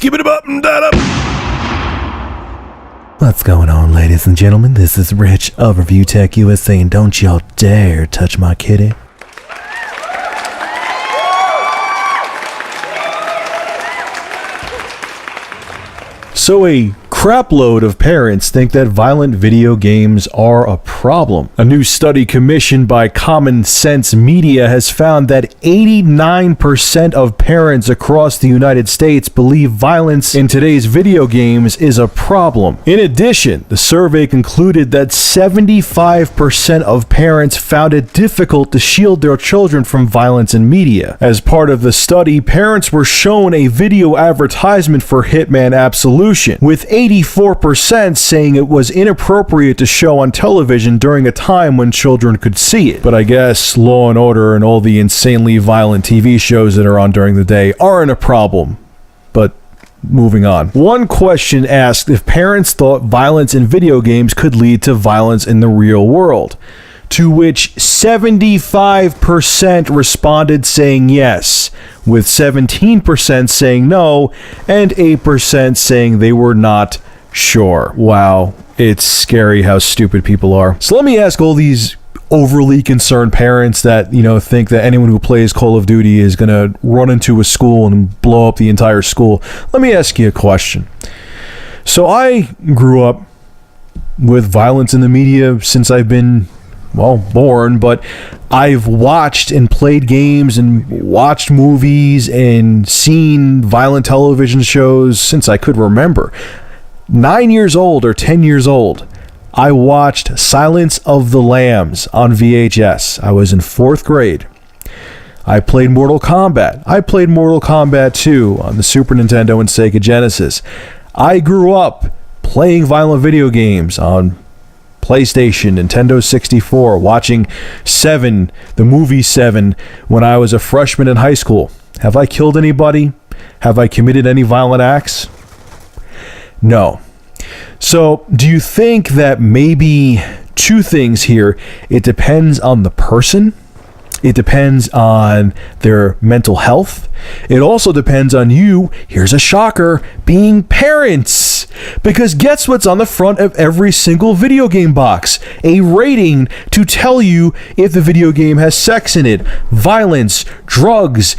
skip it up and that up. What's going on, ladies and gentlemen? This is Rich of Review Tech USA, and don't y'all dare touch my kitty. So a crapload of parents think that violent video games are a problem. A new study commissioned by Common Sense Media has found that 89% of parents across the United States believe violence in today's video games is a problem. In addition, the survey concluded that 75% of parents found it difficult to shield their children from violence in media. As part of the study, parents were shown a video advertisement for Hitman Absolution, with 84% saying it was inappropriate to show on television during a time when children could see it. But I guess Law and Order and all the insanely violent TV shows that are on during the day aren't a problem. But moving on. One question asked if parents thought violence in video games could lead to violence in the real world, to which 75% responded saying yes, with 17% saying no, and 8% saying they were not sure. Wow, it's scary how stupid people are. So let me ask all these overly concerned parents that, think that anyone who plays Call of Duty is going to run into a school and blow up the entire school. Let me ask you a question. So I grew up with violence in the media since I've been born, but I've watched and played games and watched movies and seen violent television shows since I could remember. 9 years old or 10 years old, I watched Silence of the Lambs on VHS. I was in 4th grade. I played Mortal Kombat. I played Mortal Kombat 2 on the Super Nintendo and Sega Genesis. I grew up playing violent video games on PlayStation, Nintendo 64, watching Seven, the movie Seven, when I was a freshman in high school. Have I killed anybody? Have I committed any violent acts? No. So, do you think that maybe two things here? It depends on the person. It depends on their mental health. It also depends on you, here's a shocker, being parents. Because guess what's on the front of every single video game box? A rating to tell you if the video game has sex in it, violence, drugs.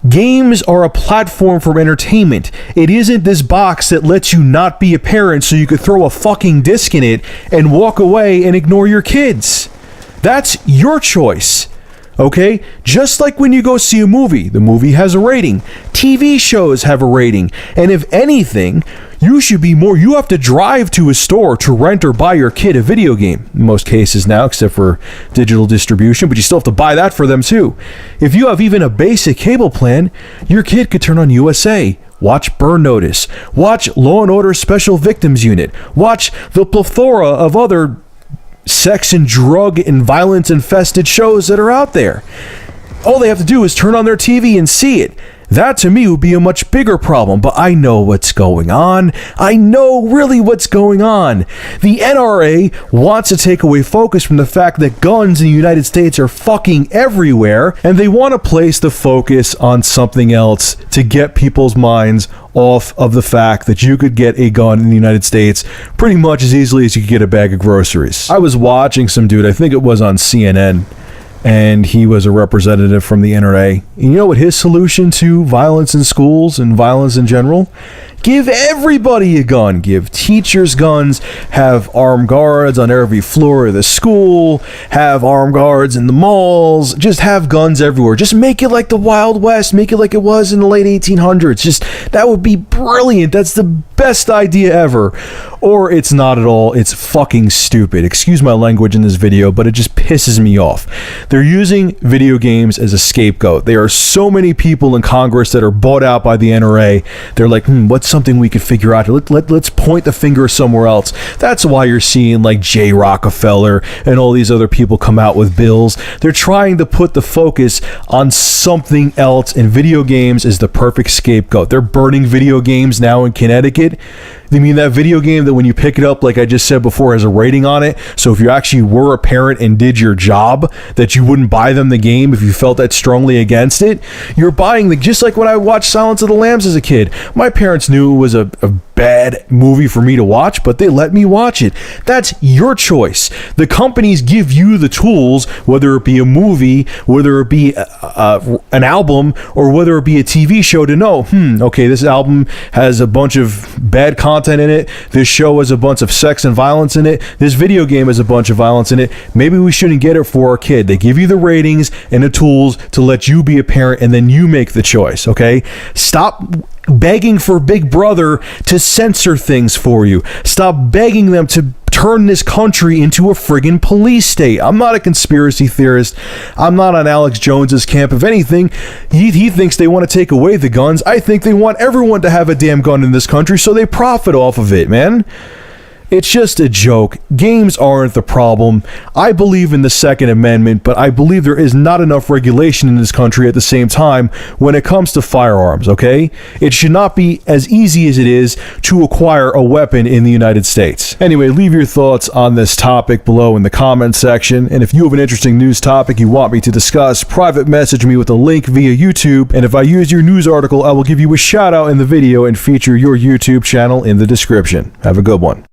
Games are a platform for entertainment. It isn't this box that lets you not be a parent so you could throw a fucking disc in it and walk away and ignore your kids. That's your choice. Okay? Just like when you go see a movie, the movie has a rating. TV shows have a rating. And if anything, you have to drive to a store to rent or buy your kid a video game. In most cases now, except for digital distribution, but you still have to buy that for them too. If you have even a basic cable plan, your kid could turn on USA, watch Burn Notice, watch Law and Order Special Victims Unit, watch the plethora of other sex and drug and violence infested shows that are out there. All they have to do is turn on their TV and see it. That to me would be a much bigger problem, but I know what's going on. I know really what's going on. The NRA wants to take away focus from the fact that guns in the United States are fucking everywhere, and they want to place the focus on something else to get people's minds off of the fact that you could get a gun in the United States pretty much as easily as you could get a bag of groceries. I was watching some dude, I think it was on CNN, and he was a representative from the NRA. And you know what his solution to violence in schools and violence in general? Give everybody a gun. Give teachers guns. Have armed guards on every floor of the school. Have armed guards in the malls. Just have guns everywhere. Just make it like the Wild West. Make it like it was in the late 1800s. That would be brilliant. That's the best idea ever. Or it's not at all. It's fucking stupid. Excuse my language in this video, but it just pisses me off. They're using video games as a scapegoat. There are so many people in Congress that are bought out by the NRA. They're like, what's something we could figure out? Let's point the finger somewhere else. That's why you're seeing like Jay Rockefeller and all these other people come out with bills. They're trying to put the focus on something else, and video games is the perfect scapegoat. They're burning video games now in Connecticut. You mean that video game that when you pick it up, like I just said before, has a rating on it? So if you actually were a parent and did your job, that you wouldn't buy them the game if you felt that strongly against it? You're buying just like when I watched Silence of the Lambs as a kid. My parents knew knew it was a bad movie for me to watch, but they let me watch it. That's your choice. The companies give you the tools, whether it be a movie, whether it be an album, or whether it be a TV show, to know, okay, this album has a bunch of bad content in it, this show has a bunch of sex and violence in it, this video game has a bunch of violence in it, maybe we shouldn't get it for our kid. They give you the ratings and the tools to let you be a parent, and then you make the choice, okay? Stop begging for Big Brother to censor things for you. Stop begging them to turn this country into a friggin' police state. I'm not a conspiracy theorist. I'm not on Alex Jones's camp. If anything, he thinks they want to take away the guns. I think they want everyone to have a damn gun in this country so they profit off of it, man. It's just a joke. Games aren't the problem. I believe in the Second Amendment, but I believe there is not enough regulation in this country at the same time when it comes to firearms, okay? It should not be as easy as it is to acquire a weapon in the United States. Anyway, leave your thoughts on this topic below in the comment section, and if you have an interesting news topic you want me to discuss, private message me with a link via YouTube, and if I use your news article, I will give you a shout out in the video and feature your YouTube channel in the description. Have a good one.